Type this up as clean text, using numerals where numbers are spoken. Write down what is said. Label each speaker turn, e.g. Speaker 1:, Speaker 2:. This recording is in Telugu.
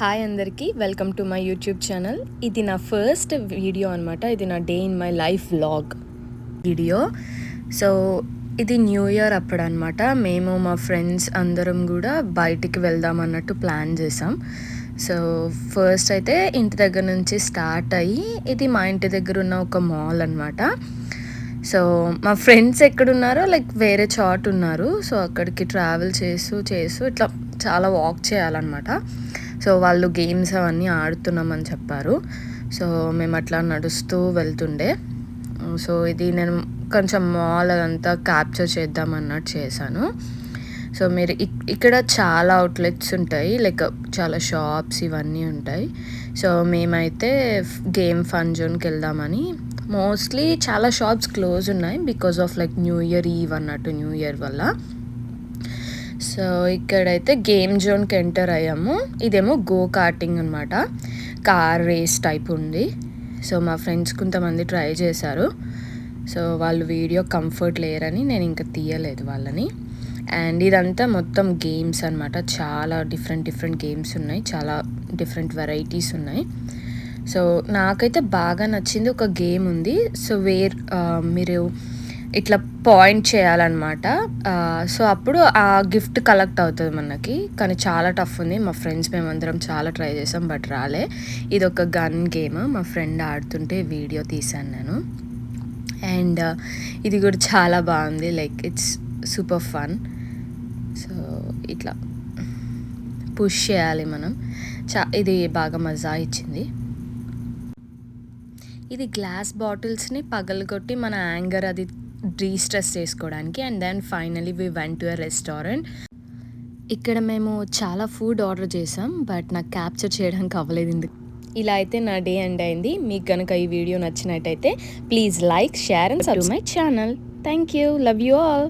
Speaker 1: హాయ్ అందరికీ welcome to my YouTube channel. ఇది నా ఫస్ట్ వీడియో అనమాట. ఇది నా day in my life vlog video. So ఇది న్యూ ఇయర్ అప్పుడు అనమాట. మేము మా ఫ్రెండ్స్ అందరం కూడా బయటికి వెళ్దాం అన్నట్టు ప్లాన్ చేసాం. సో ఫస్ట్ అయితే ఇంటి దగ్గర నుంచి స్టార్ట్ అయ్యి ఇది మా ఇంటి దగ్గర ఉన్న ఒక మాల్ అనమాట. సో మా ఫ్రెండ్స్ ఎక్కడున్నారో వేరే చోట ఉన్నారు. సో అక్కడికి ట్రావెల్ చేస్తూ ఇట్లా చాలా వాక్ చేయాలన్నమాట. సో వాళ్ళు గేమ్స్ అవన్నీ ఆడుతున్నామని చెప్పారు. సో మేము అట్లా నడుస్తూ వెళ్తుండే. సో ఇది నేను కొంచెం మాల్ అదంతా క్యాప్చర్ చేద్దాం అన్నట్టు చేశాను. సో మీరు ఇక్కడ చాలా అవుట్లెట్స్ ఉంటాయి, చాలా షాప్స్ ఇవన్నీ ఉంటాయి. సో మేమైతే గేమ్ ఫన్ జోన్కి వెళ్దామని, మోస్ట్లీ చాలా షాప్స్ క్లోజ్ ఉన్నాయి బికాజ్ ఆఫ్ న్యూ ఇయర్ ఈవ్ అన్నట్టు, న్యూ ఇయర్ వల్ల. సో ఇక్కడైతే గేమ్ జోన్కి ఎంటర్ అయ్యాము. ఇదేమో గో కార్టింగ్ అనమాట, కార్ రేస్ టైప్ ఉంది. సో మా ఫ్రెండ్స్ కొంతమంది ట్రై చేశారు. సో వాళ్ళు వీడియో కంఫర్ట్ లేరని నేను ఇంకా తీయలేదు వాళ్ళని. అండ్ ఇదంతా మొత్తం గేమ్స్ అనమాట. చాలా డిఫరెంట్ గేమ్స్ ఉన్నాయి, చాలా డిఫరెంట్ వెరైటీస్ ఉన్నాయి. సో నాకైతే బాగా నచ్చింది ఒక గేమ్ ఉంది. సో మీరు ఇట్లా పాయింట్ చేయాలన్నమాట. సో అప్పుడు ఆ గిఫ్ట్ కలెక్ట్ అవుతుంది మనకి. కానీ చాలా టఫ్ ఉంది. మా ఫ్రెండ్స్ మేమందరం చాలా ట్రై చేసాం, బట్ రాలే. ఇది ఒక గన్ గేమ్. మా ఫ్రెండ్ ఆడుతుంటే వీడియో తీశాను నేను. అండ్ ఇది కూడా చాలా బాగుంది, ఇట్స్ సూపర్ ఫన్. సో ఇట్లా పుష్ చేయాలి మనం. ఇది బాగా మజా ఇచ్చింది. ఇది గ్లాస్ బాటిల్స్ని పగలగొట్టి మన యాంగర్ అది రీస్ట్రెస్ చేసుకోవడానికి. And then finally we went to a restaurant. ఇక్కడ మేము చాలా ఫుడ్ ఆర్డర్ చేసాం, బట్ నాకు క్యాప్చర్ చేయడానికి అవ్వలేదు. ఇలా అయితే నా డే ఎండ్ అయింది. మీకు కనుక ఈ వీడియో నచ్చినట్టయితే please like, share and subscribe my channel. Thank you, love you all.